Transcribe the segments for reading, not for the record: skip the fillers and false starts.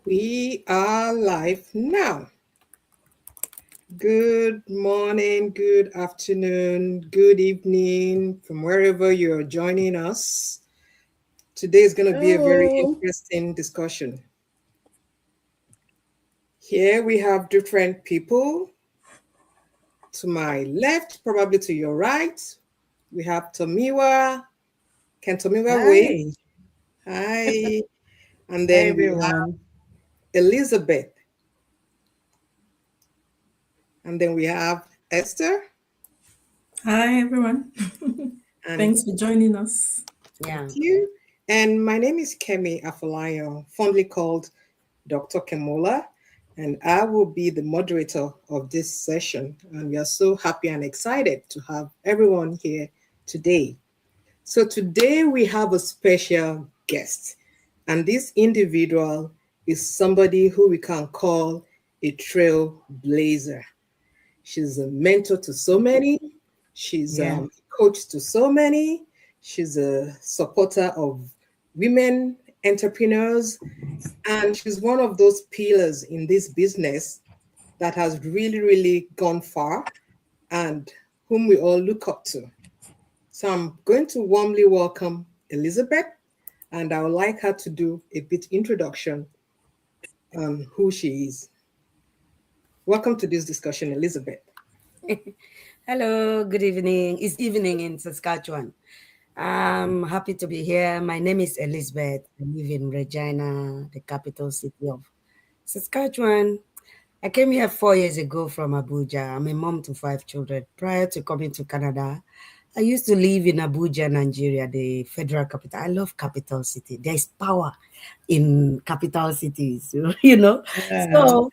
We are live now. Good morning, good afternoon, good evening from wherever you're joining us. Today is going to be a very Hello. interesting discussion. Here we have different people. To my left, probably to your right, we have Tomiwa. Can Tomiwa wave? Hi. Hi. And Hi, then we have everyone. Elizabeth. And then we have Esther. Hi, everyone. And Thanks for joining us. thank Yeah. you. And my name is Kemi Afolayo, fondly called Dr. Kemola, and I will be the moderator of this session. And we are so happy and excited to have everyone here today. So today we have a special guest, and this individual is somebody who we can call a trailblazer. She's a mentor to so many. She's Yeah. a coach to so many. She's a supporter of women entrepreneurs. And she's one of those pillars in this business that has really, really gone far and whom we all look up to. So I'm going to warmly welcome Elizabeth, and I would like her to do a bit introduction on who she is. Welcome to this discussion, Elizabeth. Hello, good evening. It's evening in Saskatchewan. I'm happy to be here. My name is Elizabeth. I live in Regina, the capital city of Saskatchewan. I came here 4 years ago from Abuja. I'm a mom to 5 children. Prior to coming to Canada, I used to live in Abuja, Nigeria, the federal capital. I love capital city. There's power in capital cities, you know. Yeah. So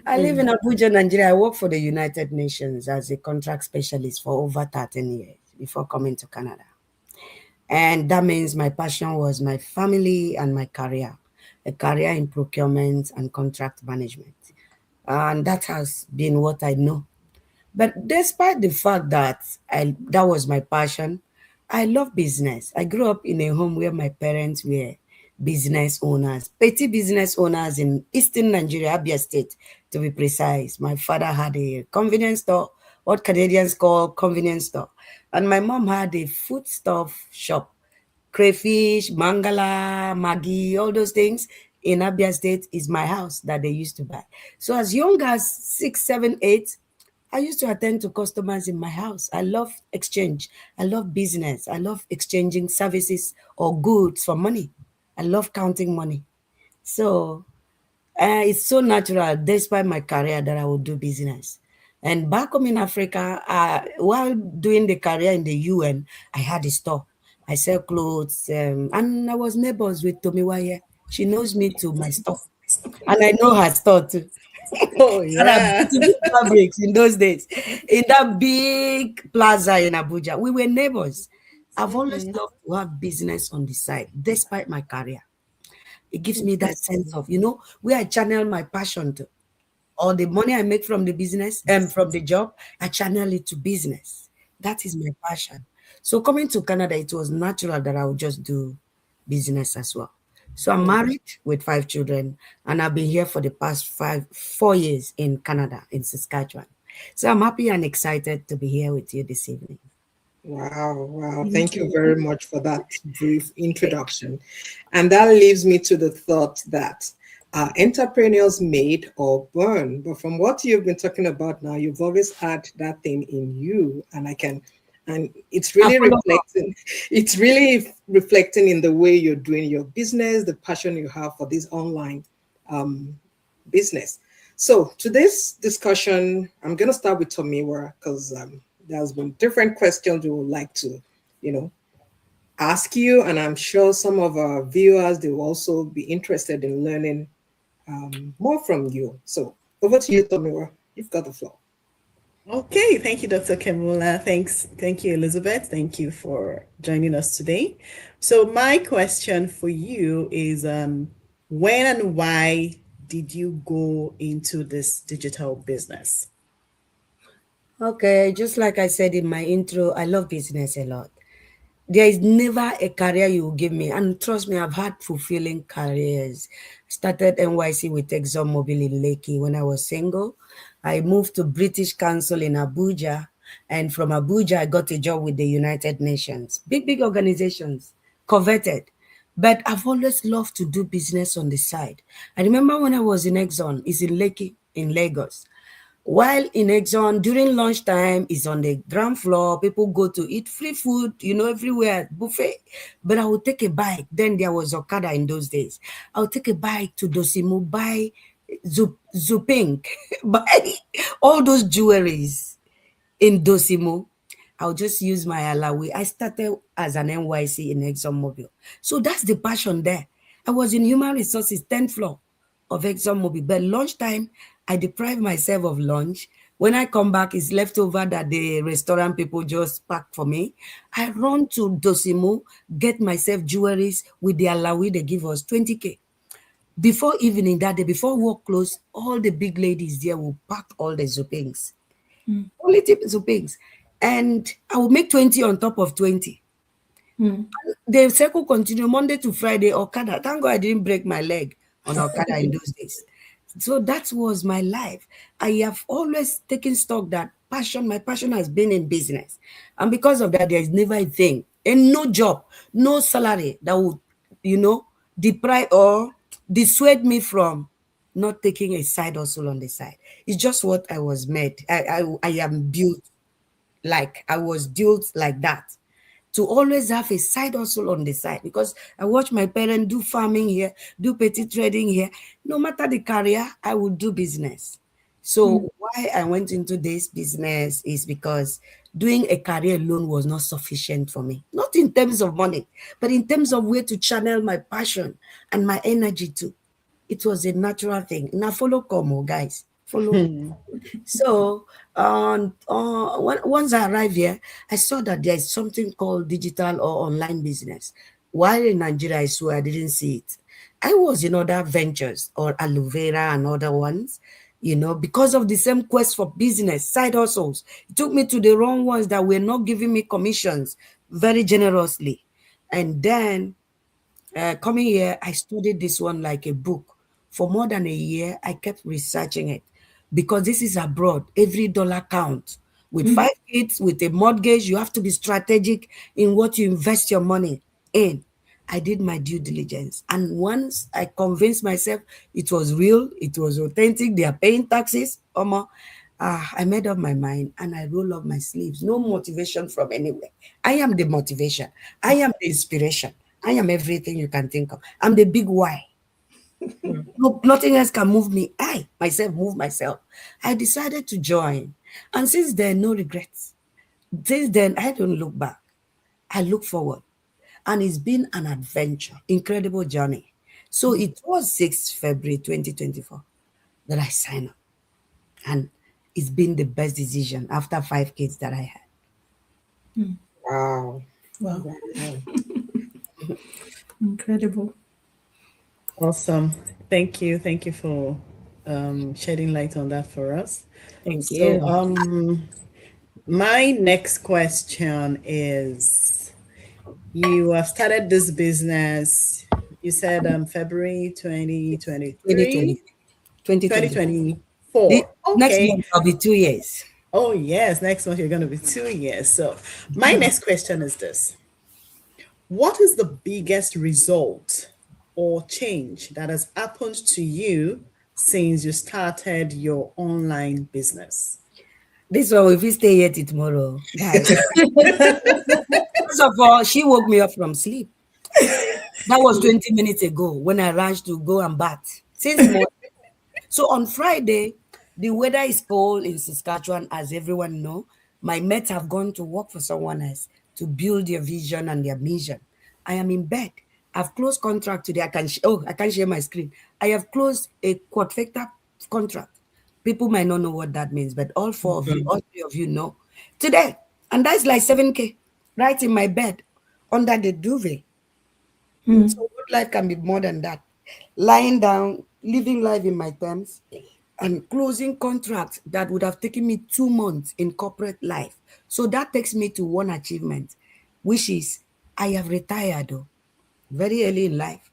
I live in Abuja, Nigeria. I work for the United Nations as a contract specialist for over 13 years before coming to Canada. And that means my passion was my family and my career, a career in procurement and contract management. And that has been what I know. But despite the fact that that was my passion, I love business. I grew up in a home where my parents were business owners, petty business owners in eastern Nigeria, Abia State, to be precise. My father had a convenience store, what Canadians call convenience store, and my mom had a foodstuff shop, crayfish, mangala, maggi, all those things in Abia State is my house that they used to buy. So as young as 6, 7, 8, I used to attend to customers in my house. I love exchange. I love business. I love exchanging services or goods for money. I love counting money. So it's so natural, despite my career, that I would do business. And back home in Africa, while doing the career in the UN, I had a store. I sell clothes, and I was neighbors with Tomiwa. She knows me to my store, and I know her store too. Oh, And I yeah. beautiful fabrics in those days. In that big plaza in Abuja, we were neighbors. I've always loved to have business on the side, despite my career. It gives me that sense of, where I channel my passion to. Or the money I make from the business and from the job, I channel it to business. That is my passion. So coming to Canada, it was natural that I would just do business as well. So I'm married with 5 children, and I've been here for the past 4 years in Canada, in Saskatchewan. So I'm happy and excited to be here with you this evening. Wow, wow. Thank Thank you you. very much for that brief introduction. And that leaves me to the thought that entrepreneurs made or born. But from what you've been talking about now, you've always had that thing in you. And it's I really follow up. reflecting, it's really reflecting in the way you're doing your business, the passion you have for this online um, business. So today's discussion, I'm going to start with Tomiwa because there's been different questions we would like to, you know, ask you, and I'm sure some of our viewers they will also be interested in learning more from you. So over to you, Tomiwa. You've got the floor. Okay. Thank you, Dr. Kemula. Thanks. Thank you, Elizabeth. Thank you for joining us today. So my question for you is when and why did you go into this digital business? Okay, just like I said in my intro, I love business a lot. There is never a career you will give me. And trust me, I've had fulfilling careers. Started NYC with ExxonMobil in Lekki when I was single. I moved to British Council in Abuja. And from Abuja, I got a job with the United Nations. Big, big organizations, coveted. But I've always loved to do business on the side. I remember when I was in Exxon, it's in Lekki, in Lagos. While in Exxon, during lunchtime, is on the ground floor. People go to eat free food, everywhere, buffet. But I would take a bike. Then there was Okada in those days. I would take a bike to Dosimu, buy Zupink, buy all those jewelries in Dosimu. I'll just use my Alawi. I started as an NYC in ExxonMobil. So that's the passion there. I was in human resources, 10th floor of ExxonMobil. But lunchtime, I deprive myself of lunch. When I come back, it's leftover that the restaurant people just pack for me. I run to Dosimu, get myself jewelries with the Alawi they give us, 20K. Before evening that day, before work close, all the big ladies there will pack all the Zupings. Only Zupings. And I will make 20 on top of 20. The cycle continue Monday to Friday, Okada. Thank God I didn't break my leg on Okada in those days. So that was my life. I have always taken stock that my passion has been in business. And because of that, there is never a thing and no job, no salary that would, deprive or dissuade me from not taking a side hustle on the side. It's just what I was made. I am built like I was built like that, to always have a side hustle on the side, because I watch my parents do farming here, do petty trading here. No matter the career, I would do business. So why I went into this business is because doing a career alone was not sufficient for me. Not in terms of money, but in terms of where to channel my passion and my energy to. It was a natural thing. Now follow Como, guys. Follow. So once I arrived here, I saw that there is something called digital or online business. While in Nigeria, I swear I didn't see it. I was in other ventures or aloe vera and other ones, because of the same quest for business, side hustles. It took me to the wrong ones that were not giving me commissions very generously. And then coming here, I studied this one like a book. For more than a year, I kept researching it because this is abroad. Every dollar counts. With 5 kids, with a mortgage, you have to be strategic in what you invest your money in. I did my due diligence. And once I convinced myself it was real, it was authentic, they are paying taxes, I made up my mind and I roll up my sleeves. No motivation from anywhere. I am the motivation. I am the inspiration. I am everything you can think of. I'm the big why. No, nothing else can move me. I myself move myself. I decided to join. And since then, no regrets. Since then, I don't look back. I look forward. And it's been an adventure, incredible journey. So it was 6th February 2024 that I signed up. And it's been the best decision after 5 kids that I had. Wow. Wow. Incredible. Awesome. Thank you. Thank you for shedding light on that for us. Thank So, you. my next question is, you have started this business, you said February 2023, 2024. Next Okay. month, I'll be 2 years. Oh, yes. Next month, you're going to be 2 years. So, my next question is this: what is the biggest result or change that has happened to you since you started your online business? This one, if you stay here till tomorrow, guys. First of all, she woke me up from sleep. That was 20 minutes ago when I rushed to go and bath. Since morning. So on Friday, the weather is cold in Saskatchewan, as everyone know. My mates have gone to work for someone else to build their vision and their mission. I am in bed. I've closed contract today. I can't share my screen. I have closed a quadfecta contract. People might not know what that means, but all 4 of you, all 3 of you know. Today, and that's like 7K, right in my bed, under the duvet. So what life can be more than that? Lying down, living life in my terms, and closing contracts that would have taken me 2 months in corporate life. So that takes me to one achievement, which is I have retired though, very early in life.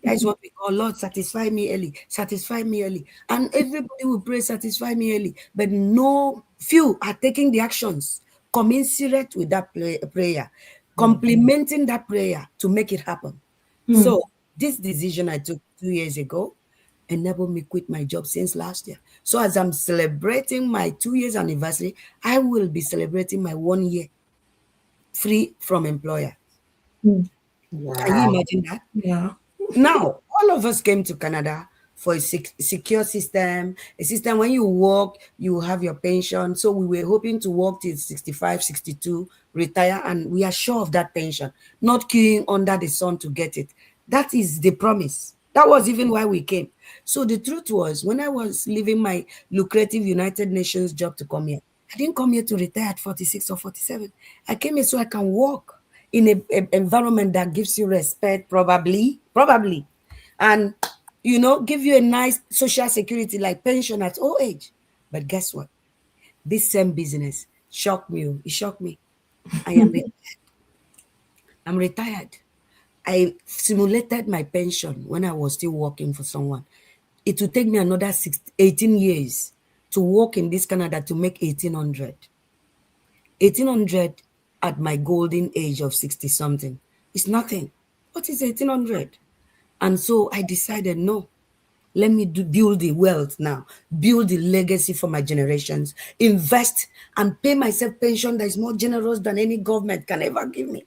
That is what we call, Lord, satisfy me early, satisfy me early. And everybody will pray, satisfy me early. But no, few are taking the actions commensurate with that prayer, complementing that prayer to make it happen. So this decision I took 2 years ago enabled me quit my job since last year. So as I'm celebrating my 2 years anniversary, I will be celebrating my 1 year free from employer. Can you Wow. imagine that? Yeah. Now, all of us came to Canada for a secure system, a system when you work, you have your pension. So we were hoping to work till 65, 62, retire, and we are sure of that pension, not queuing under the sun to get it. That is the promise. That was even why we came. So the truth was, when I was leaving my lucrative United Nations job to come here, I didn't come here to retire at 46 or 47. I came here so I can work in an environment that gives you respect, probably, and give you a nice social security like pension at old age. But guess what? This same business shocked me. It shocked me. I'm retired. I simulated my pension when I was still working for someone. It will take me another 18 years to work in this Canada to make 1800. 1800 at my golden age of 60 something. It's nothing. What is 1800? And so I decided, no, let me build the wealth now, build the legacy for my generations, invest and pay myself pension that is more generous than any government can ever give me.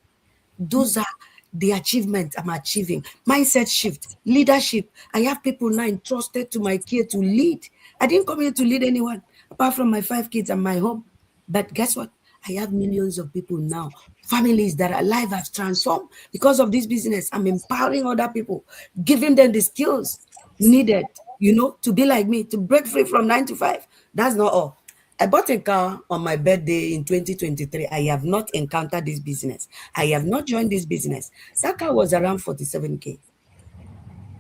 Those are the achievements I'm achieving. Mindset shift, leadership. I have people now entrusted to my care to lead. I didn't come here to lead anyone apart from my 5 kids and my home. But guess what? I have millions of people now, families that are alive have transformed because of this business. I'm empowering other people, giving them the skills needed, to be like me, to break free from 9 to 5. That's not all. I bought a car on my birthday in 2023. I have not encountered this business. I have not joined this business. That car was around 47K.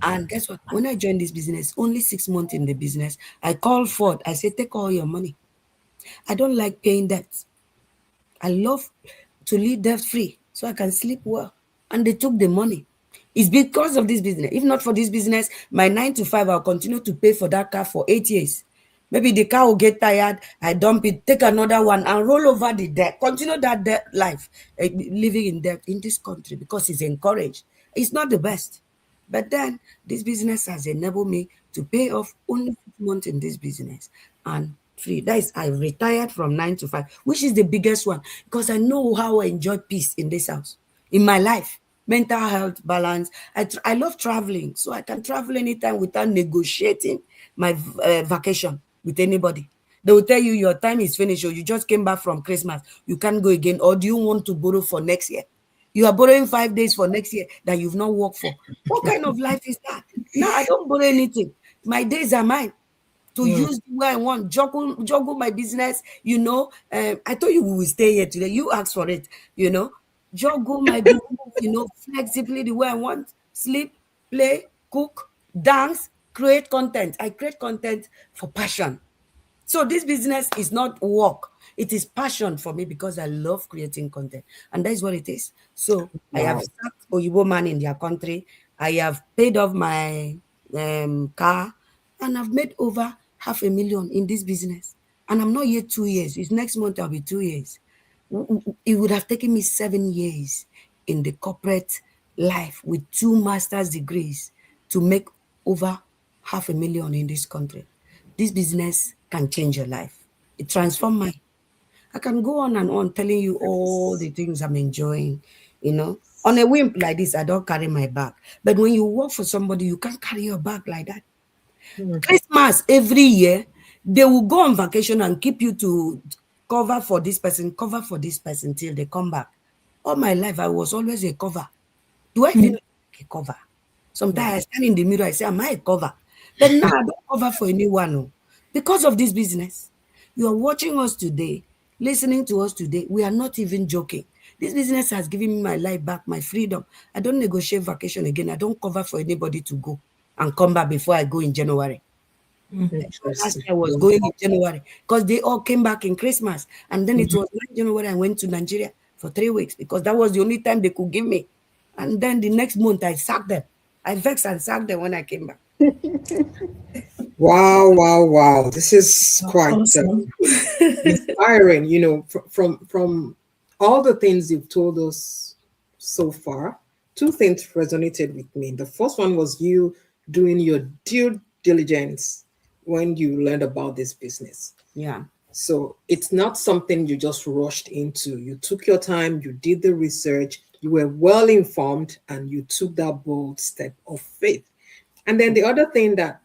And guess what? When I joined this business, only 6 months in the business, I called Ford. I said, take all your money. I don't like paying debts. I love to live debt free so I can sleep well. And they took the money. It's because of this business. If not for this business, my 9 to 5, I'll continue to pay for that car for 8 years. Maybe the car will get tired, I dump it, take another one and roll over the debt. Continue that debt life, living in debt in this country because it's encouraged. It's not the best. But then this business has enabled me to pay off only 6 months in this business and free. That is, I retired from 9 to 5, which is the biggest one because I know how I enjoy peace in this house, in my life. Mental health, balance. I love traveling, so I can travel anytime without negotiating my vacation with anybody. They will tell you your time is finished or you just came back from Christmas. You can't go again. Or do you want to borrow for next year? You are borrowing 5 days for next year that you've not worked for. What kind of life is that? Now I don't borrow anything. My days are mine to use the way I want, juggle my business. I told you we will stay here today. You asked for it, juggle my business, flexibly the way I want. Sleep, play, cook, dance, create content. I create content for passion. So this business is not work. It is passion for me because I love creating content. And that is what it is. So I have sacked Oyibo man in their country. I have paid off my car and I've made over $500,000 in this business. And I'm not yet 2 years. It's next month I'll be 2 years. It would have taken me 7 years in the corporate life with 2 master's degrees to make over $500,000 in this country. This business can change your life. It transformed mine. I can go on and on telling you all the things I'm enjoying, On a whim like this, I don't carry my bag. But when you work for somebody, you can't carry your bag like that. Christmas, every year, they will go on vacation and keep you to cover for this person till they come back. All my life, I was always a cover. Do I feel like a cover? Sometimes I stand in the mirror, I say, am I a cover? But now I don't cover for anyone. No. Because of this business, you are watching us today, listening to us today. We are not even joking. This business has given me my life back, my freedom. I don't negotiate vacation again. I don't cover for anybody to go and come back before I go in January. Last year I was going in January because they all came back in Christmas. And then it was 9 January I went to Nigeria for 3 weeks because that was the only time they could give me. And then the next month I sacked them. I vexed and sacked them when I came back. Wow, wow, wow. This is quite Awesome. inspiring, from all the things you've told us so far. Two things resonated with me. The first one was you doing your due diligence when you learned about this business. Yeah. So it's not something you just rushed into. You took your time, you did the research, you were well informed, and you took that bold step of faith. And then the other thing that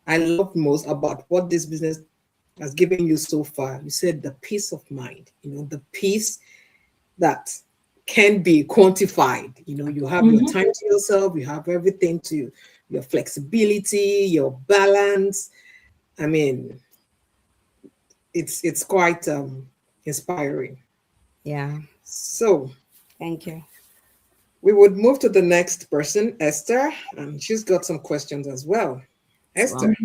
I love most about what this business has given you so far, you said the peace of mind, the peace that can be quantified. You have your time to yourself, you have everything to your flexibility, your balance. I mean, it's quite inspiring. Yeah. So Thank you. we would move to the next person, Esther, and she's got some questions as well. Esther.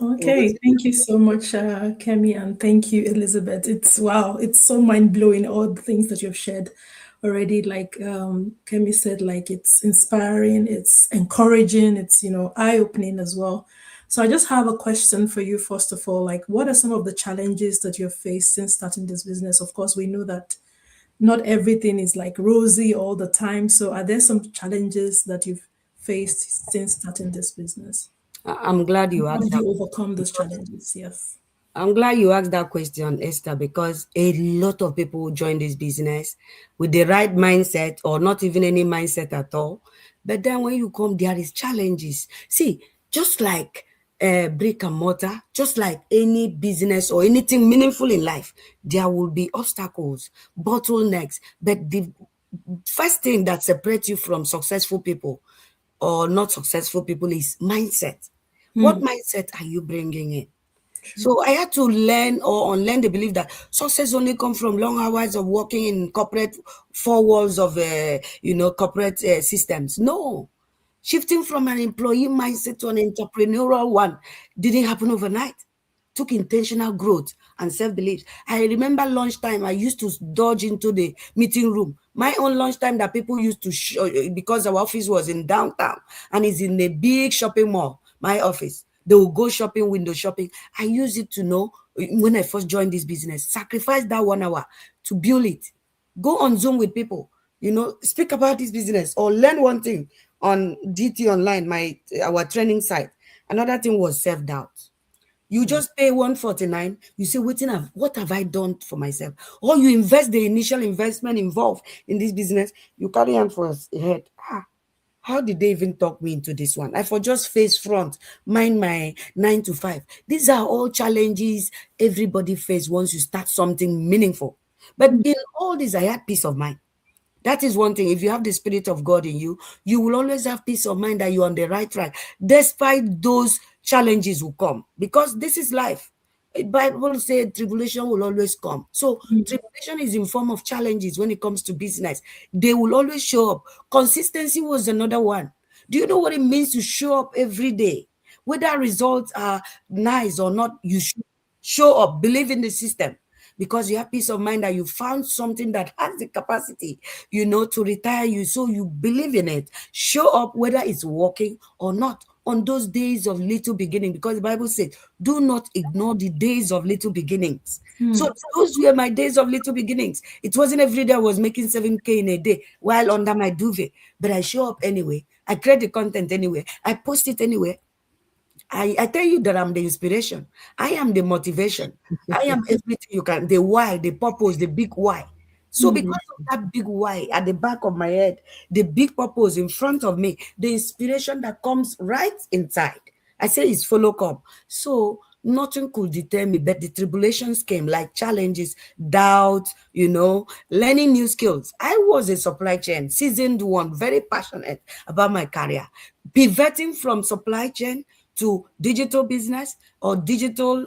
Okay, thank you so much, Kemi, and thank you, Elizabeth. It's so mind-blowing, all the things that you've shared already. Like Kemi said, like it's inspiring, it's encouraging, it's eye-opening as well. So I just have a question for you, first of all, like what are some of the challenges that you've faced since starting this business? Of course, we know that not everything is like rosy all the time. So are there some challenges that you've faced since starting this business? I'm glad you How asked did that. you overcome those challenges? Yes. I'm glad you asked that question, Esther, because a lot of people join this business with the right mindset or not even any mindset at all. But then when you come, there is challenges. See, just like brick and mortar, just like any business or anything meaningful in life, there will be obstacles, bottlenecks. But the first thing that separates you from successful people or not successful people is mindset. What mindset are you bringing in? So I had to learn or unlearn the belief that success only comes from long hours of working in corporate four walls of corporate systems. No, shifting from an employee mindset to an entrepreneurial one didn't happen overnight. Took intentional growth and self-belief. I remember lunchtime, I used to dodge into the meeting room. My own lunchtime that people used to because our office was in downtown and it's in a big shopping mall, my office. They will go shopping, window shopping. I use it to know when I first joined this business, sacrifice that 1 hour to build it. Go on Zoom with people, speak about this business or learn one thing on DT Online, our training site. Another thing was self-doubt. You just pay 149. You say, what have I done for myself? Or you invest the initial investment involved in this business. You carry on for a head. How did they even talk me into this one? I for just face front, mind my 9 to 5. These are all challenges everybody face once you start something meaningful. But in all this, I had peace of mind. That is one thing. If you have the Spirit of God in you, you will always have peace of mind that you're on the right track, despite those challenges will come, because this is life. The Bible says tribulation will always come. So tribulation is in form of challenges when it comes to business. They will always show up. Consistency was another one. Do you know what it means to show up every day? Whether results are nice or not, you should show up, believe in the system. Because you have peace of mind that you found something that has the capacity, to retire you. So you believe in it. Show up whether it's working or not on those days of little beginning. Because the Bible says, do not ignore the days of little beginnings. So those were my days of little beginnings. It wasn't every day I was making 7K in a day while under my duvet. But I show up anyway. I create the content anyway. I post it anyway. I tell you that I'm the inspiration. I am the motivation. I am everything you can. The why, the purpose, the big why. So because of that big why at the back of my head, the big purpose in front of me, the inspiration that comes right inside, I say it's follow come. So nothing could deter me, but the tribulations came like challenges, doubt, learning new skills. I was a supply chain, seasoned one, very passionate about my career. Pivoting from supply chain to digital business or digital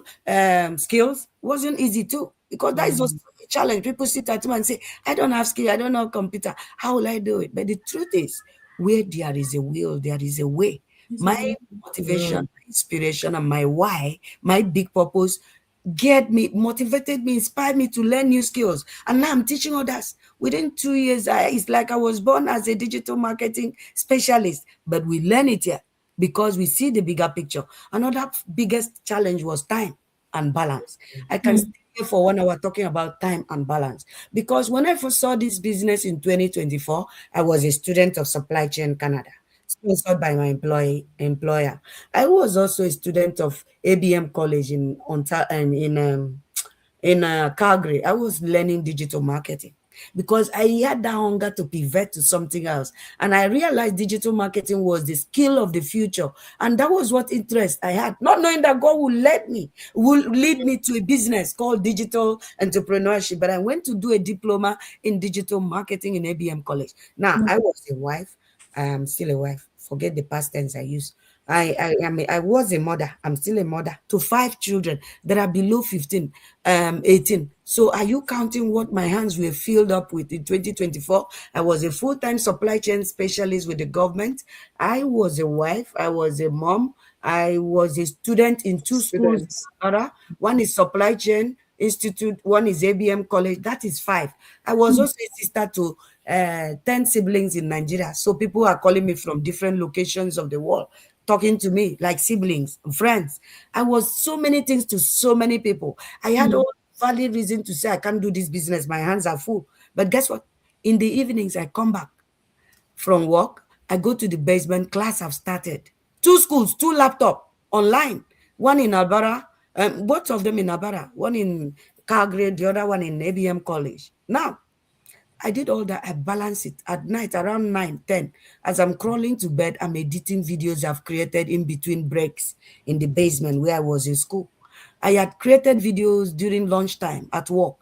skills wasn't easy too, because that is also a challenge. People sit at home and say, I don't have skill, I don't know computer. How will I do it? But the truth is, where there is a will, there is a way. My motivation, my inspiration, and my why, my big purpose get me, motivated me, inspired me to learn new skills. And now I'm teaching others. Within 2 years, it's like I was born as a digital marketing specialist, but we learn it here because we see the bigger picture. Another biggest challenge was time and balance. I can stay here for 1 hour talking about time and balance, because when I first saw this business in 2024, I was a student of Supply Chain Canada, sponsored by my employer. I was also a student of ABM College in Calgary. I was learning digital marketing because I had that hunger to pivot to something else. And I realized digital marketing was the skill of the future. And that was what interest I had, not knowing that God will lead me to a business called digital entrepreneurship. But I went to do a diploma in digital marketing in ABM College. Now, I was a wife. I am still a wife. Forget the past tense I use. I was a mother. I'm still a mother to 5 children that are below 15, 18. So are you counting what my hands were filled up with in 2024? I was a full-time supply chain specialist with the government. I was a wife. I was a mom. I was a student in 2 schools. One is Supply Chain Institute, one is ABM College. That is 5. I was also a sister to 10 siblings in Nigeria. So people are calling me from different locations of the world, talking to me like siblings, friends. I was so many things to so many people. I had all valid reason to say I can't do this business. My hands are full. But guess what? In the evenings, I come back from work. I go to the basement. Class have started. 2 schools, 2 laptops online. One in Alberta, both of them in Alberta. One in Calgary, the other one in ABM College. Now, I did all that. I balance it at night around 9, 10. As I'm crawling to bed, I'm editing videos I've created in between breaks in the basement where I was in school. I had created videos during lunchtime at work.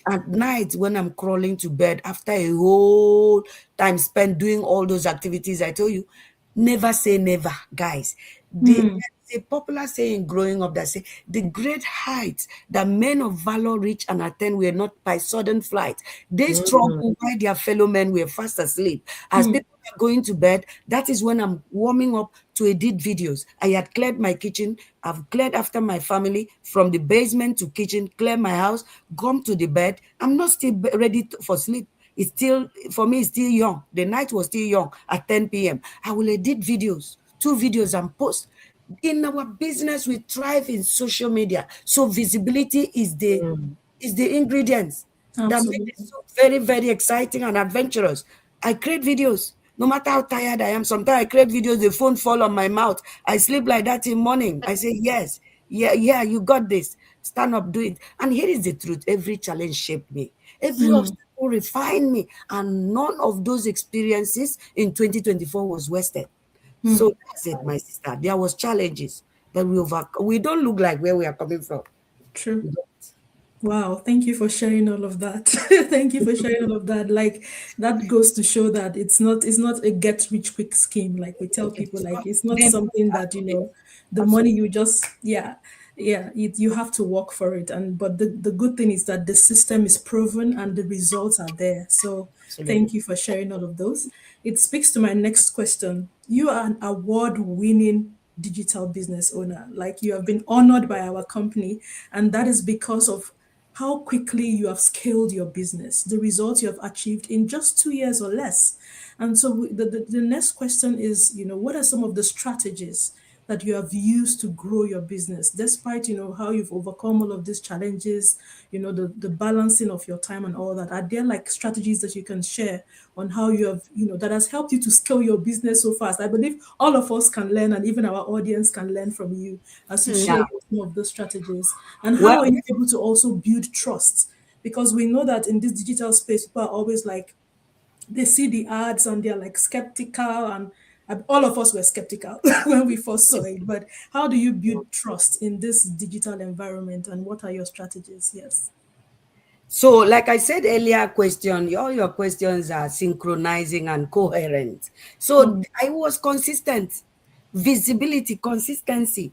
At night, when I'm crawling to bed, after a whole time spent doing all those activities, I told you, never say never, guys. There's a popular saying growing up that say the great heights that men of valor reach and attain were not by sudden flight. They struggled while their fellow men were fast asleep. As people are going to bed, that is when I'm warming up to edit videos. I had cleared my kitchen. I've cleared after my family from the basement to kitchen, clear my house, come to the bed. I'm not still ready for sleep. It's still, for me, it's still young. The night was still young at 10 p.m. I will edit videos, 2 videos and post. In our business, we thrive in social media. So visibility is the ingredients that make it so very, very exciting and adventurous. I create videos. No matter how tired I am, sometimes I create videos, the phone fall on my mouth. I sleep like that in morning. I say, yes, yeah, you got this. Stand up, do it. And here is the truth. Every challenge shaped me. Every obstacle refined me. And none of those experiences in 2024 was wasted. So that's it, my sister. There was challenges, but we don't look like where we are coming from. True. Wow, thank you for sharing all of that. Thank you for sharing all of that. Like, that goes to show that it's not a get rich quick scheme. Like we tell people, like it's not something that, the money you just you have to work for it. But the good thing is that the system is proven and the results are there. So thank you for sharing all of those. It speaks to my next question. You are an award-winning digital business owner. Like, you have been honored by our company, and that is because of how quickly you have scaled your business, the results you have achieved in just 2 years or less. And so the next question is, what are some of the strategies that you have used to grow your business, despite, how you've overcome all of these challenges, the balancing of your time and all that? Are there like strategies that you can share on how you have, that has helped you to scale your business so fast? I believe all of us can learn, and even our audience can learn from you as you share some of those strategies. And how are you able to also build trust? Because we know that in this digital space, people are always like, they see the ads and they're like skeptical, and all of us were skeptical when we first saw it. But how do you build trust in this digital environment, and what are your strategies? Yes. So, like I said earlier, all your questions are synchronizing and coherent. So I was consistent. Visibility, consistency.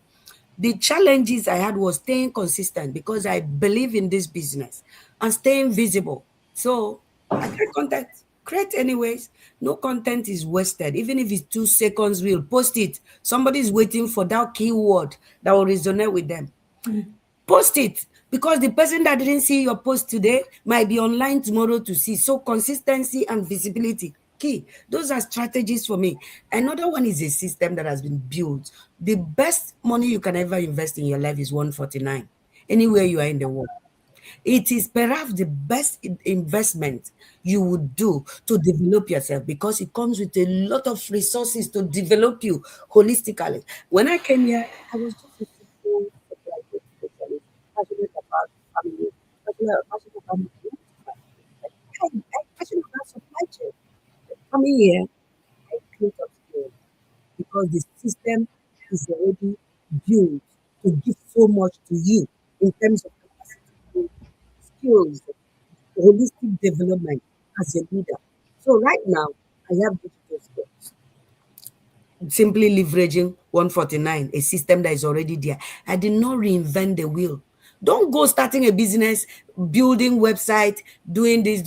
The challenges I had was staying consistent because I believe in this business, and staying visible. So I create content. Create anyways. No content is wasted. Even if it's 2 seconds reel, post it. Somebody is waiting for that keyword that will resonate with them. Post it. because the person that didn't see your post today might be online tomorrow to see. So consistency and visibility, key. Those are strategies for me. Another one is a system that has been built. The best money you can ever invest in your life is 149, anywhere you are in the world. It is perhaps the best investment you would do to develop yourself, because it comes with a lot of resources to develop you holistically. When I came here, I was just a simple supply chain specialist, passionate about family, passionate about passionate about supply chain. Coming here, I create of skills, because the system is already built to give so much to you in terms of capacity, skills, holistic development as a leader. So right now, I have digital skills. Simply leveraging 149, a system that is already there. I did not reinvent the wheel. Don't go starting a business, building website, doing this,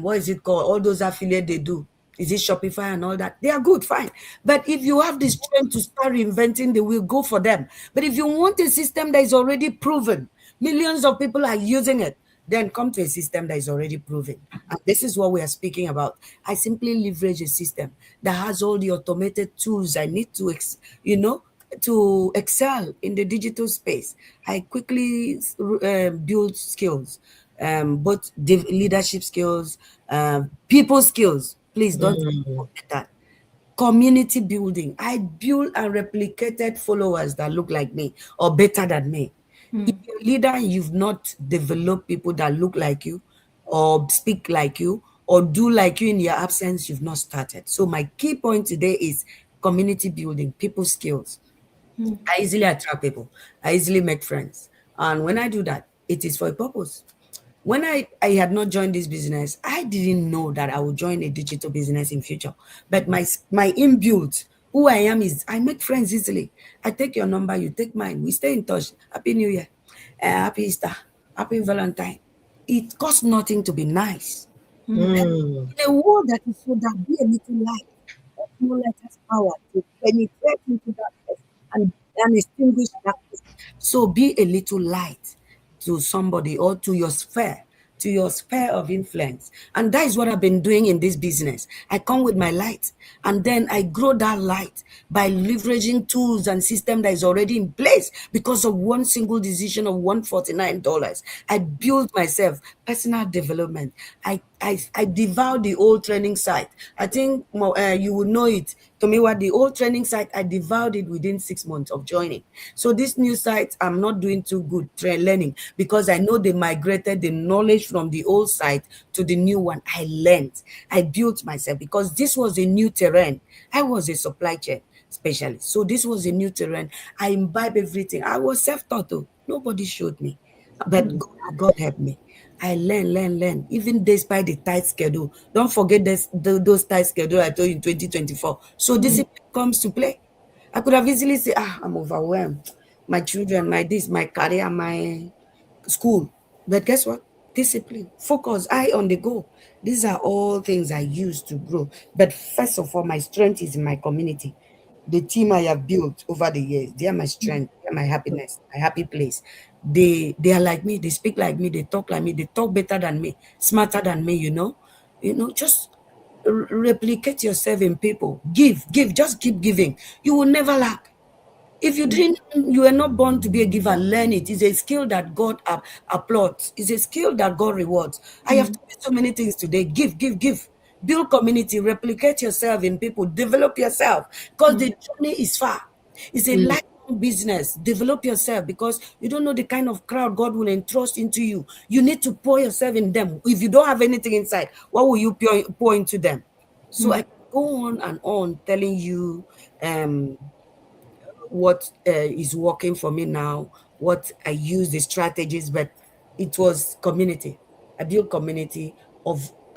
what is it called? All those affiliate they do. Is it Shopify and all that? They are good, fine. But if you have the strength to start reinventing the wheel, go for them. But if you want a system that is already proven, millions of people are using it, then come to a system that is already proven. And this is what we are speaking about. I simply leverage a system that has all the automated tools I need to, to excel in the digital space. I quickly build skills, both leadership skills, people skills. Please don't forget that. Community building. I build and replicated followers that look like me or better than me. If you're a leader and you've not developed people that look like you or speak like you or do like you in your absence, you've not started. So my key point today is community building, people skills. I easily attract people. I easily make friends. And when I do that, it is for a purpose. When I had not joined this business, I didn't know that I would join a digital business in future. But my inbuilt, who I am is I make friends easily. I take your number, you take mine. We stay in touch. Happy New Year, happy Easter, happy Valentine. It costs nothing to be nice. In a world that is so dark, be a little light. That small light has power to penetrate into darkness and extinguish darkness. So be a little light to somebody or to your sphere of influence. And that is what I've been doing in this business. I come with my light and then I grow that light by leveraging tools and system that is already in place because of one single decision of $149. I built myself personal development. I devoured the old training site. I think you would know it. To me, what the old training site, I devoured it within 6 months of joining. So this new site, I'm not doing too good learning because I know they migrated the knowledge from the old site to the new one. I learned. I built myself because this was a new terrain. I was a supply chain specialist. So this was a new terrain. I imbibe everything. I was self-taught though. Nobody showed me. But God helped me. I learn, even despite the tight schedule. Don't forget those tight schedule I told you in 2024. So discipline comes to play. I could have easily said, I'm overwhelmed. My children, my this, my career, my school. But guess what? Discipline, focus, eye on the goal. These are all things I use to grow. But first of all, my strength is in my community. The team I have built over the years, they are my strength, they are my happiness, my happy place. They are like me, they speak like me, they talk like me, they talk better than me, smarter than me, just replicate yourself in people. Give, just keep giving. You will never lack. If you were not born to be a giver, learn it. It's a skill that God applauds. It's a skill that God rewards. I have told you so many things today. Give. Build community, replicate yourself in people, develop yourself because the journey is far. It's a lifelong business. Develop yourself because you don't know the kind of crowd God will entrust into you. You need to pour yourself in them. If you don't have anything inside, what will you pour into them? So I go on and on telling you what is working for me now, what I use the strategies, but it was community. I built community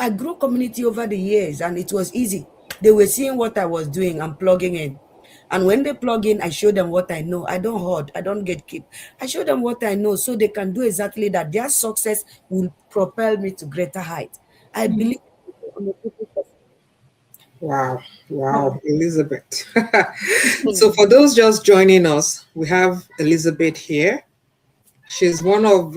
I grew community over the years and it was easy. They were seeing what I was doing and plugging in. And when they plug in, I show them what I know. I don't hoard. I don't get keep. I show them what I know so they can do exactly that. Their success will propel me to greater height. I believe I'm a people person. Wow, Elizabeth. So for those just joining us, we have Elizabeth here. She's one of,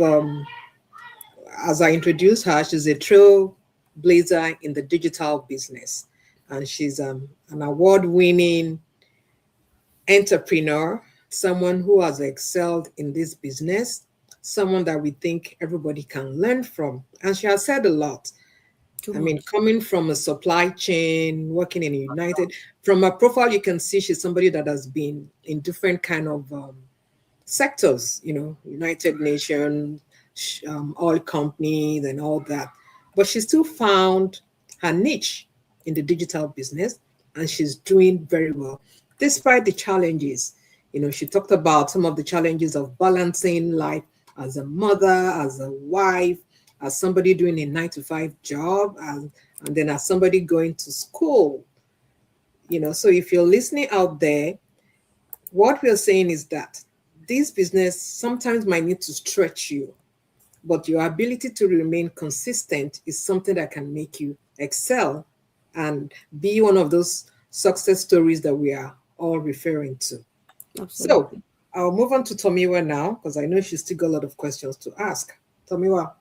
as I introduced her, she's a trailblazer in the digital business. And she's an award winning entrepreneur, someone who has excelled in this business, someone that we think everybody can learn from. And she has said a lot. Too I mean, much. coming from a supply chain, working in United, from her profile, you can see she's somebody that has been in different kind of sectors, United Nations, oil companies, and all that. But she still found her niche in the digital business, and she's doing very well despite the challenges. She talked about some of the challenges of balancing life as a mother, as a wife, as somebody doing a 9 to 5 job, and then as somebody going to school. So if you're listening out there, what we're saying is that this business sometimes might need to stretch you, but your ability to remain consistent is something that can make you excel and be one of those success stories that we are all referring to. Absolutely. So I'll move on to Tomiwa now, because I know she's still got a lot of questions to ask. Tomiwa.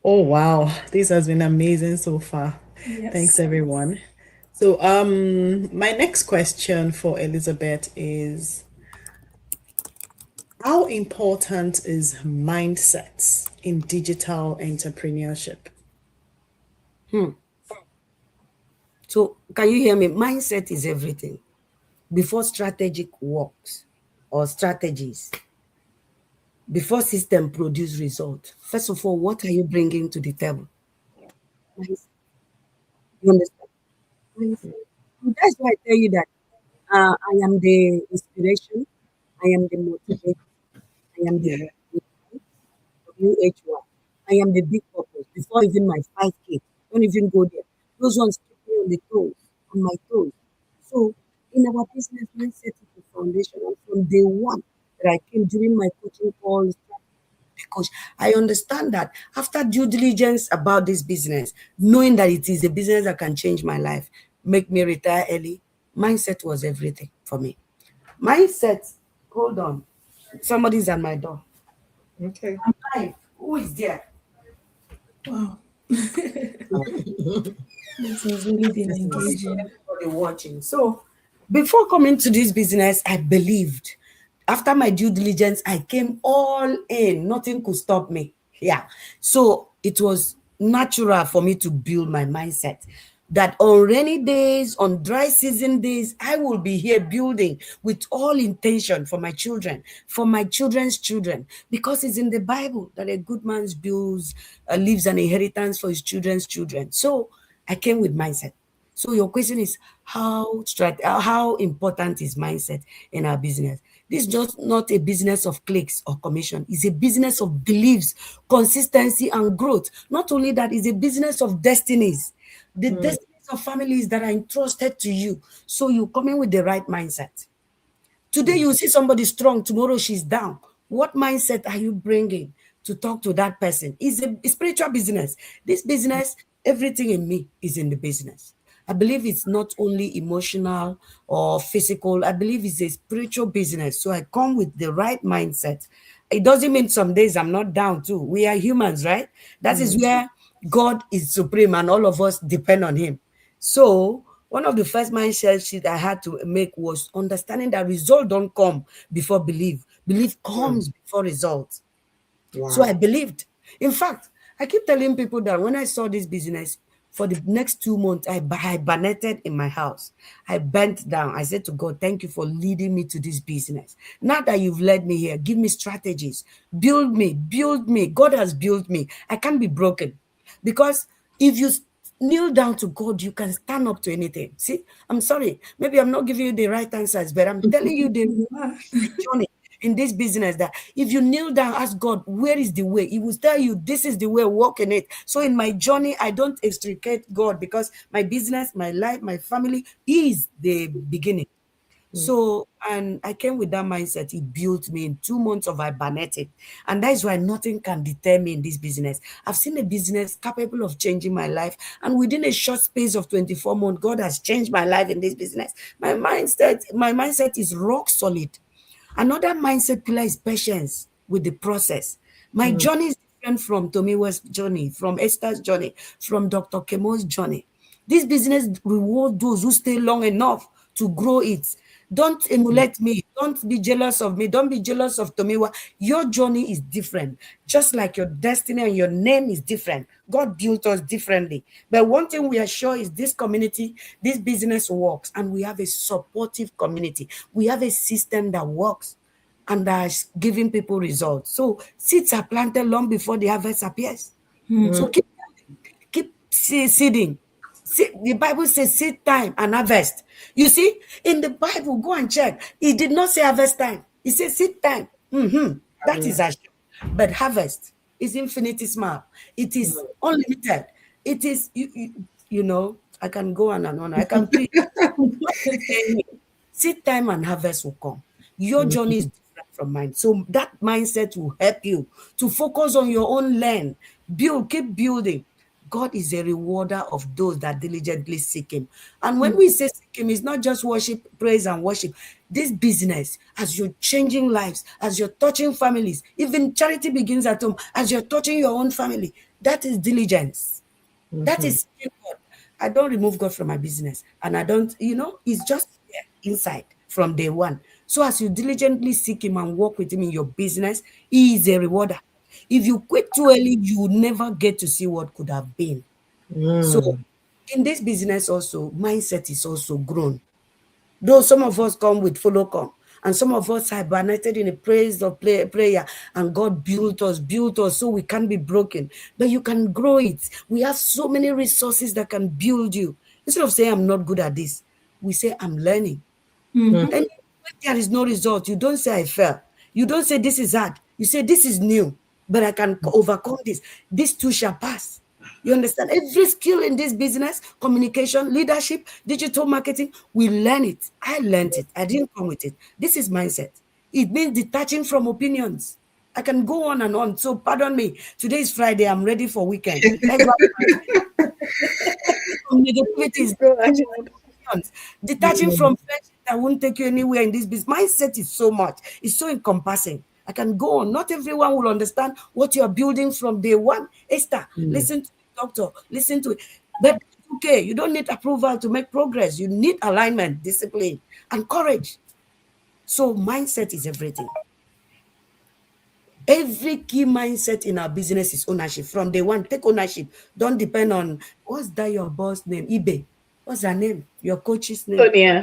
Oh, wow. This has been amazing so far. Yes. Thanks, everyone. So, my next question for Elizabeth is, how important is mindset in digital entrepreneurship? So can you hear me? Mindset is everything. Before strategic works or strategies, before system produce result, first of all, what are you bringing to the table? Mindset. You understand? Mindset. And that's why I tell you that I am the inspiration, I am the motivation, I am the Yeah. WHY. I am the big purpose. Before even my 5K, don't even go there. Those ones keep me on the toes, on my toes. So in our business, mindset is the foundation. And from day one that I came during my coaching calls, because I understand that after due diligence about this business, knowing that it is a business that can change my life, make me retire early, mindset was everything for me. Mindset, hold on. Somebody's at my door. Okay. I'm live. Who is there? Wow. This has really been engaging. Everybody watching. So before coming to this business, I believed. After my due diligence, I came all in. Nothing could stop me. Yeah. So it was natural for me to build my mindset that on rainy days, on dry season days, I will be here building with all intention for my children, for my children's children, because it's in the Bible that a good man builds, leaves an inheritance for his children's children. So I came with mindset. So your question is how important is mindset in our business? This is just not a business of clicks or commission. It's a business of beliefs, consistency, and growth. Not only that, it's a business of destinies. The destinies of families that are entrusted to you. So you come in with the right mindset. Today you see somebody strong, tomorrow she's down. What mindset are you bringing to talk to that person? It's a spiritual business. This business, everything in me is in the business. I believe it's not only emotional or physical. I believe it's a spiritual business. So I come with the right mindset. It doesn't mean some days I'm not down too. We are humans, right? That is where God is supreme and all of us depend on him. So one of the first mindset shift I had to make was understanding that result don't come before belief. Belief comes before results. Wow. So I believed. In fact, I keep telling people that when I saw this business, for the next 2 months, I hibernated in my house. I bent down. I said to God, thank you for leading me to this business. Now that you've led me here, give me strategies. Build me, build me. God has built me. I can't be broken. Because if you kneel down to God, you can stand up to anything. See, I'm sorry. Maybe I'm not giving you the right answers, but I'm telling you the journey in this business that if you kneel down, ask God, where is the way? He will tell you, this is the way, walk in it. So in my journey, I don't extricate God because my business, my life, my family is the beginning. So, and I came with that mindset. It built me in 2 months of hibernating. And that is why nothing can deter me in this business. I've seen a business capable of changing my life. And within a short space of 24 months, God has changed my life in this business. My mindset is rock solid. Another mindset pillar is patience with the process. My journey is different from Tomiwa's journey, from Esther's journey, from Dr. Kemo's journey. This business reward those who stay long enough to grow it. Don't emulate me. Don't be jealous of me. Don't be jealous of Tomiwa. Your journey is different. Just like your destiny and your name is different. God built us differently. But one thing we are sure is this community, this business works, and we have a supportive community. We have a system that works and that is giving people results. So seeds are planted long before the harvest appears. So keep seeding. The Bible says seed time and harvest. You see, in the Bible, go and check. It did not say harvest time. It says seed time. That is a show. But harvest is infinitesimal. It is unlimited. It is, you know, I can go on and on. I can preach. Seed time and harvest will come. Your journey is different from mine. So that mindset will help you to focus on your own lane. Keep building. God is a rewarder of those that diligently seek him. And when we say seek him, it's not just worship, praise and worship. This business, as you're changing lives, as you're touching families, even charity begins at home, as you're touching your own family, that is diligence. That is seeking God. I don't remove God from my business. And I don't, it's just there inside from day one. So as you diligently seek him and work with him in your business, he is a rewarder. If you quit too early, you will never get to see what could have been. So in this business also, mindset is also grown. Though some of us come with follow come, and some of us hibernated in a praise of prayer, and God built us so we can't be broken. But you can grow it. We have so many resources that can build you. Instead of saying, I'm not good at this, we say, I'm learning. And when there is no result, you don't say, I fail. You don't say, this is hard. You say, this is new, but I can overcome this. This too shall pass. You understand? Every skill in this business, communication, leadership, digital marketing, we learn it. I learned it. I didn't come with it. This is mindset. It means detaching from opinions. I can go on and on. So pardon me. Today is Friday. I'm ready for weekend. Detaching from friendship that won't take you anywhere in this business. Mindset is so much. It's so encompassing. I can go on. Not everyone will understand what you are building from day one. Esther, listen to the doctor. Listen to it. But okay, you don't need approval to make progress. You need alignment, discipline, and courage. So mindset is everything. Every key mindset in our business is ownership. From day one, take ownership. Don't depend on, what's that your boss name? eBay. What's her name? Your coach's name? Sonia.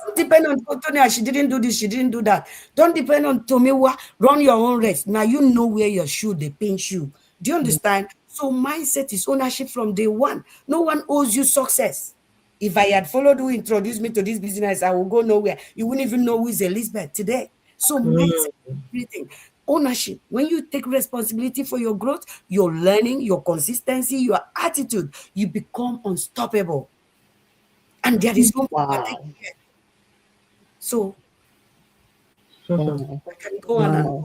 Don't depend on Tonya. She didn't do this. She didn't do that. Don't depend on Tomiwa. Run your own race. Now you know where your shoe, they pinch you. Do you understand? So mindset is ownership from day one. No one owes you success. If I had followed who introduced me to this business, I will go nowhere. You wouldn't even know who is Elizabeth today. So mindset is everything. Ownership. When you take responsibility for your growth, your learning, your consistency, your attitude, you become unstoppable. And there is no So I can go on and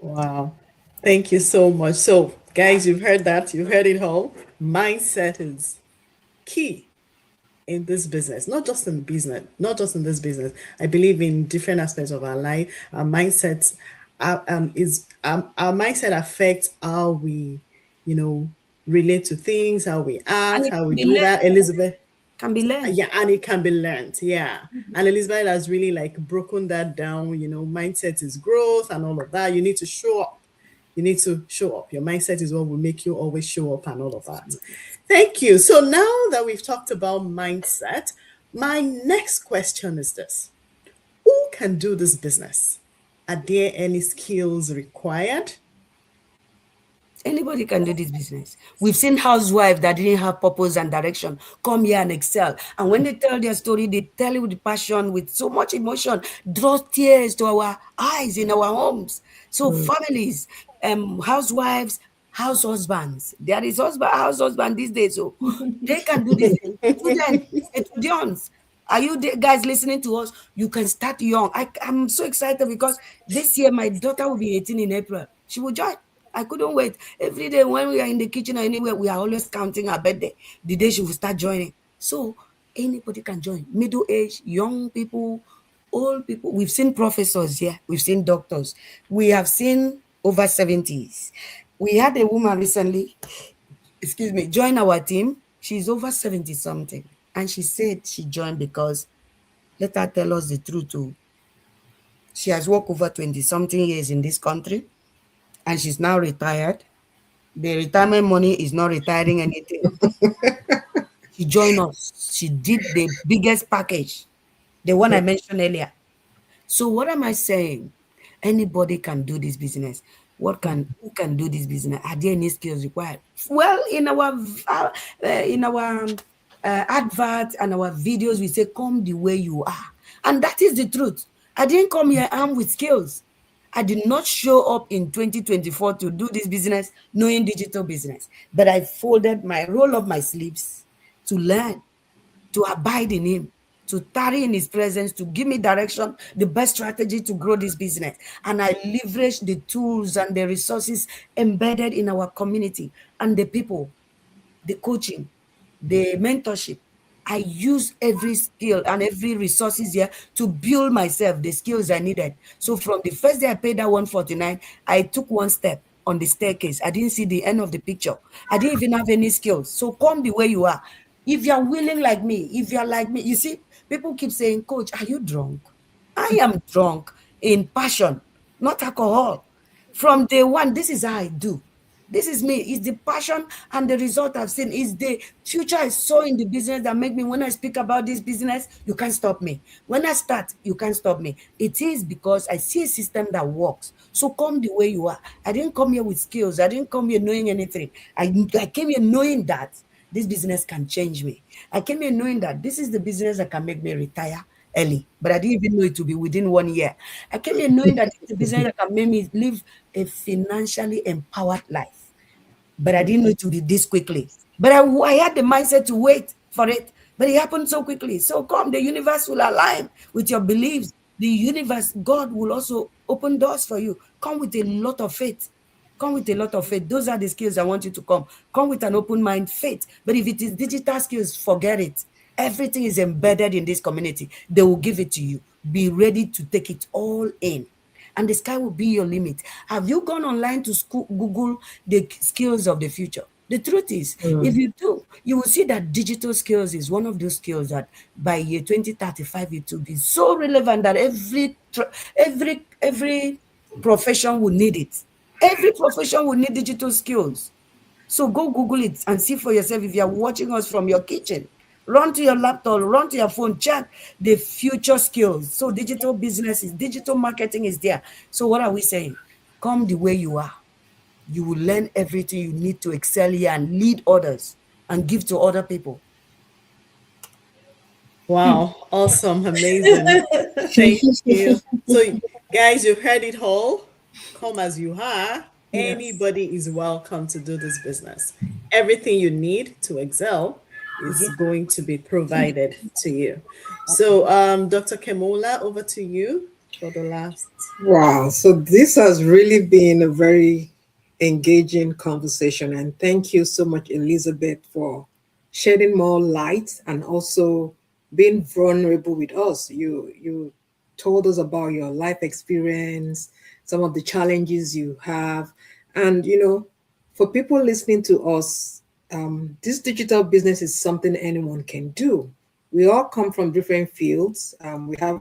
Wow. Thank you so much. So, guys, you've heard that. You've heard it all. Mindset is key in this business, not just in business, not just in this business. I believe in different aspects of our life. Our mindset our mindset affects how we, relate to things, how we act, how we do that. Elizabeth can be learned. Yeah, and it can be learned. Yeah. And Elizabeth has really broken that down. Mindset is growth and all of that. You need to show up. You need to show up. Your mindset is what will make you always show up and all of that. Thank you. So now that we've talked about mindset, my next question is this. Who can do this business? Are there any skills required? Anybody can do this business. We've seen housewives that didn't have purpose and direction come here and excel. And when they tell their story, they tell it with passion, with so much emotion, draws tears to our eyes in our homes. So families, housewives, house husbands. There is house husband these days. So they can do this. Students, are you guys listening to us? You can start young. I'm so excited because this year my daughter will be 18 in April. She will join. I couldn't wait. Every day when we are in the kitchen or anywhere, we are always counting her birthday, the day she will start joining. So anybody can join. Middle age, young people, old people. We've seen professors here. We've seen doctors. We have seen over 70s. We had a woman recently, join our team. She's over 70 something. And she said she joined because, let her tell us the truth too. She has worked over 20 something years in this country and she's now retired. The retirement money is not retiring anything. She joined us. She did the biggest package, the one I mentioned earlier. So what am I saying? Anybody can do this business. Who can do this business? Are there any skills required? Well, in our advert and our videos, we say, "Come the way you are," and that is the truth. I didn't come here armed with skills. I did not show up in 2024 to do this business knowing digital business, but I roll up my sleeves to learn, to abide in him, to tarry in his presence, to give me direction, the best strategy to grow this business. And I leverage the tools and the resources embedded in our community and the people, the coaching, the mentorship. I use every skill and every resources here to build myself, the skills I needed. So from the first day I paid that 149, I took one step on the staircase. I didn't see the end of the picture. I didn't even have any skills. So come the way you are. If you're willing like me, if you're like me, you see, people keep saying, "Coach, are you drunk?" I am drunk in passion, not alcohol. From day one, this is how I do. This is me. It's the passion and the result I've seen. It's the future I saw in the business that make me, when I speak about this business, you can't stop me. When I start, you can't stop me. It is because I see a system that works. So come the way you are. I didn't come here with skills. I didn't come here knowing anything. I came here knowing that this business can change me. I came here knowing that this is the business that can make me retire early, but I didn't even know it to be within 1 year. I came here knowing that it's a business that can make me live a financially empowered life, but I didn't know it would be this quickly. But I had the mindset to wait for it, but it happened so quickly. So come, the universe will align with your beliefs. The universe, God will also open doors for you. Come with a lot of faith. Come with a lot of faith. Those are the skills I want you to come. Come with an open mind, faith. But if it is digital skills, forget it. Everything is embedded in this community. They will give it to you. Be ready to take it all in. And the sky will be your limit. Have you gone online to Google the skills of the future? The truth is, if you do, you will see that digital skills is one of those skills that by year 2035, it will be so relevant that every profession will need it. Every profession will need digital skills. So go Google it and see for yourself. If you're watching us from your kitchen, run to your laptop, run to your phone, check the future skills. So digital businesses, digital marketing is there. So what are we saying? Come the way you are. You will learn everything you need to excel here and lead others and give to other people. Wow, awesome, amazing. Thank you. So, guys, you've heard it all. Come as you are. Yes. Anybody is welcome to do this business. Everything you need to excel is going to be provided to you. So, Dr. Kemola, over to you for the last. Wow. So this has really been a very engaging conversation. And thank you so much, Elizabeth, for shedding more light and also being vulnerable with us. You told us about your life experience, some of the challenges you have. And, for people listening to us, this digital business is something anyone can do. We all come from different fields. We have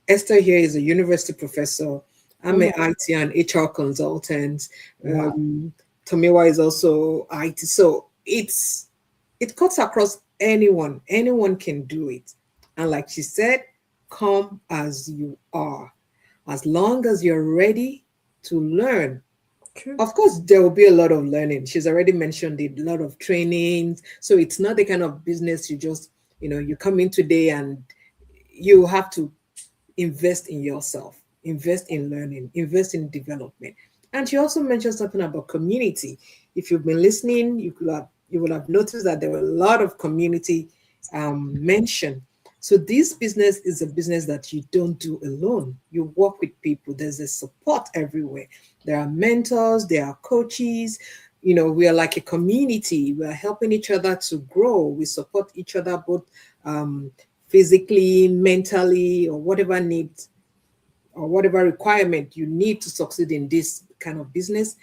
Esther here is a university professor. I'm an IT and HR consultant. Tomiwa is also IT. So it cuts across anyone. Anyone can do it. And like she said, come as you are. As long as you're ready to learn. True. Of course, there will be a lot of learning. She's already mentioned it, a lot of trainings. So it's not the kind of business you just, you come in today and you have to invest in yourself, invest in learning, invest in development. And she also mentioned something about community. If you've been listening, you will have noticed that there were a lot of community mentioned. So this business is a business that you don't do alone. You work with people. There's a support everywhere. There are mentors, there are coaches. We are like a community. We are helping each other to grow. We support each other both physically, mentally, or whatever needs or whatever requirement you need to succeed in this kind of business,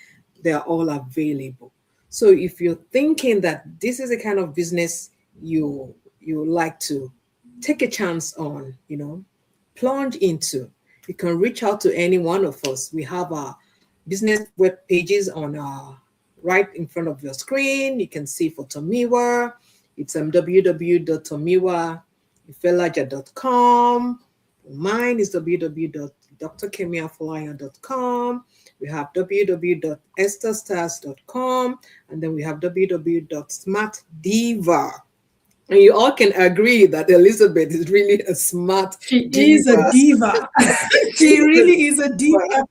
they're all available. So if you're thinking that this is a kind of business you like to take a chance on, plunge into, you can reach out to any one of us. We have our business web pages on right in front of your screen. You can see for Tomiwa, it's www.tomiwaifelaja.com. Mine is www.drkemiafulaya.com. We have www.estherstars.com, and then we have www.smartdiva. And you all can agree that Elizabeth is really a smart She diva. is a diva. She really is a diva.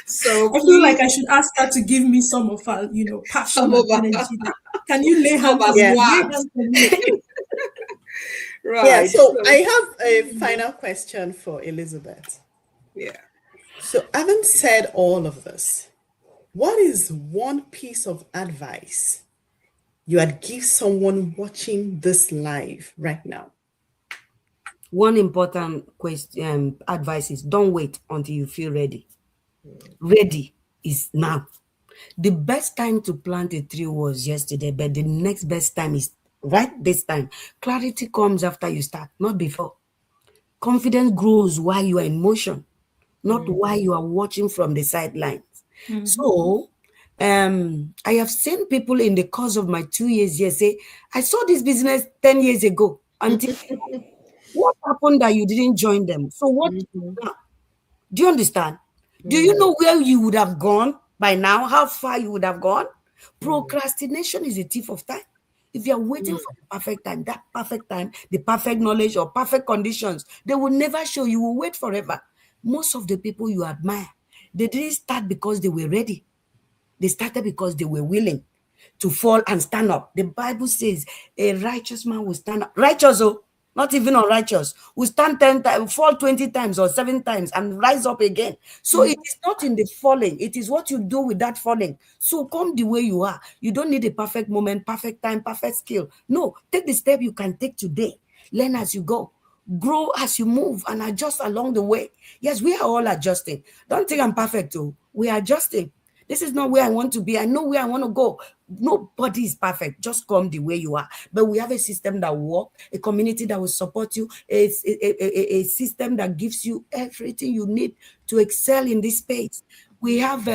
So I feel like I should ask her to give me some of her, passion Some and of her- energy. Like, can you lay hands of on me? her Lay swag. hands on me. right. Yeah, so I have a final question for Elizabeth. yeah. So, having said all of this, what is one piece of advice you would give someone watching this live right now? One important question, advice is don't wait until you feel ready. Ready is now. The best time to plant a tree was yesterday, but the next best time is right this time. Clarity comes after you start, not before. Confidence grows while you are in motion, not while you are watching from the sidelines. So, I have seen people in the course of my 2 years here say, I saw this business 10 years ago. Until what happened that you didn't join them? So what now? Do you understand? Do you know where you would have gone by now? How far you would have gone? Procrastination is a thief of time. If you're waiting for the perfect time, that perfect time, the perfect knowledge or perfect conditions, they will never show. You will wait forever. Most of the people you admire, they didn't start because they were ready. They started because they were willing to fall and stand up. The Bible says a righteous man will stand up. Righteous, oh, not even unrighteous, will stand 10 times, fall 20 times or 7 times and rise up again. So it is not in the falling, it is what you do with that falling. So come the way you are. You don't need a perfect moment, perfect time, perfect skill. No, take the step you can take today. Learn as you go. Grow as you move and adjust along the way. Yes, we are all adjusting. Don't think I'm perfect, too. We are adjusting. This is not where I want to be. I know where I want to go. Nobody is perfect. Just come the way you are. But we have a system that will work, a community that will support you, a system that gives you everything you need to excel in this space. We have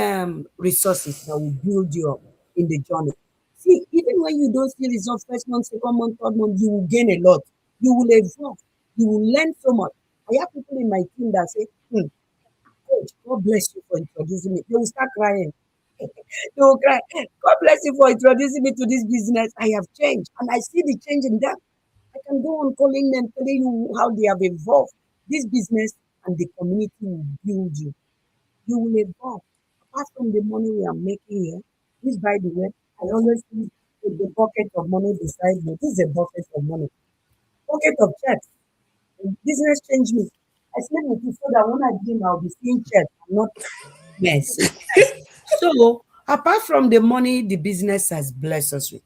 resources that will build you up in the journey. See, even when you don't see results first month, second month, third month, you will gain a lot. You will evolve. You will learn so much. I have people in my team that say, Coach, God bless you for introducing me. They will start crying. They will cry. God bless you for introducing me to this business. I have changed. And I see the change in them. I can go on calling them, telling you how they have evolved. This business and the community will build you. You will evolve. Apart from the money we are making here, which by the way, I always see the bucket of money beside me. This is a bucket of money. Bucket of checks. Business changed me. I sleep with you so that when I dream, I'll be seeing checks, not mess. So, apart from the money the business has blessed us with,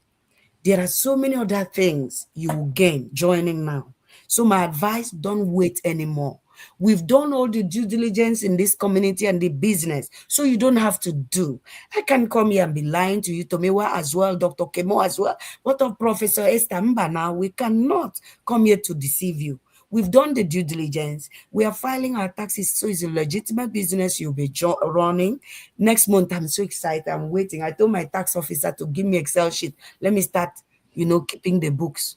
there are so many other things you will gain joining now. So, my advice, don't wait anymore. We've done all the due diligence in this community and the business, so you don't have to do. I can come here and be lying to you, Tomiwa as well, Dr. Kemo as well. What of Professor Esther Mba now? We cannot come here to deceive you. We've done the due diligence. We are filing our taxes, so it's a legitimate business you'll be running. Next month, I'm so excited. I'm waiting. I told my tax officer to give me Excel sheet. Let me start, keeping the books,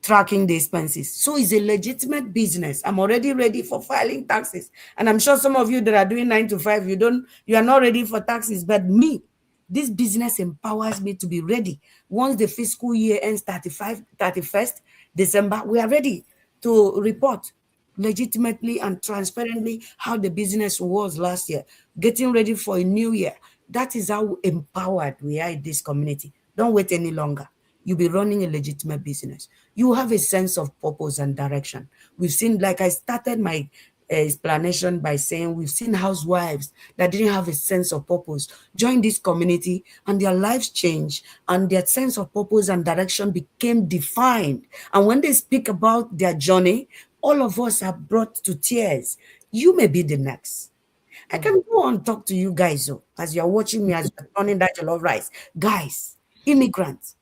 tracking the expenses. So it's a legitimate business. I'm already ready for filing taxes. And I'm sure some of you that are doing 9 to 5, you are not ready for taxes. But me, this business empowers me to be ready. Once the fiscal year ends 31st December, we are ready to report legitimately and transparently how the business was last year, getting ready for a new year. That is how empowered we are in this community. Don't wait any longer. You'll be running a legitimate business. You have a sense of purpose and direction. We've seen, like I started my explanation by saying we've seen housewives that didn't have a sense of purpose join this community, and their lives changed, and their sense of purpose and direction became defined. And when they speak about their journey, all of us are brought to tears. You may be the next. I can go on talk to you guys as you're watching me, as you're turning that jollof rice. Guys, immigrants,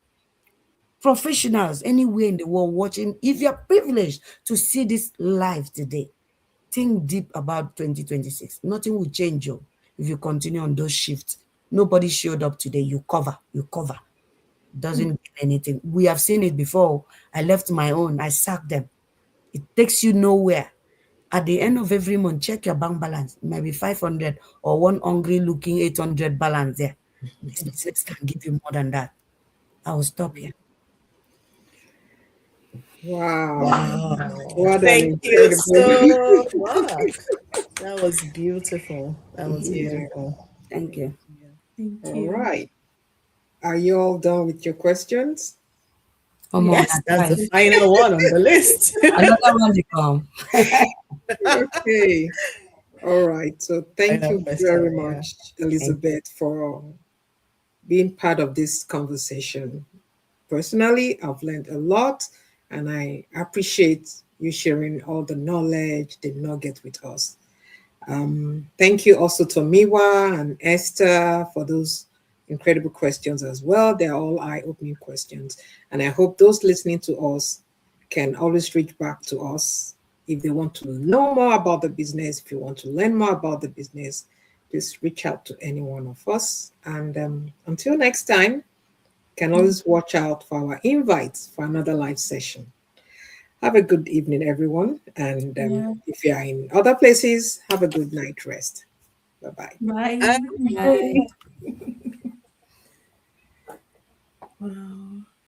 professionals anywhere in the world watching, if you're privileged to see this live today, think deep about 2026. Nothing will change you if you continue on those shifts. Nobody showed up today. You cover. Doesn't mean anything. We have seen it before. I left my own. I sacked them. It takes you nowhere. At the end of every month, check your bank balance. It might be 500 or one hungry looking 800 balance there. This business can give you more than that. I will stop here. Wow. What Thank an you incredible- so much. That was beautiful. That was beautiful. Thank you. Thank All you. right. Are you all done with your questions? Yes, that's the final one on the list. Another one to come. Okay. All right. So thank Final you question, very yeah. much, Elizabeth, for being part of this conversation. Personally, I've learned a lot, and I appreciate you sharing all the knowledge, the nugget with us. Thank you also to Miwa and Esther for those incredible questions as well. They're all eye-opening questions. And I hope those listening to us can always reach back to us if they want to know more about the business. If you want to learn more about the business, just reach out to any one of us. And until next time, can always watch out for our invites for another live session. Have a good evening, everyone. And if you are in other places, have a good night rest. Bye-bye. Bye. Bye. Wow.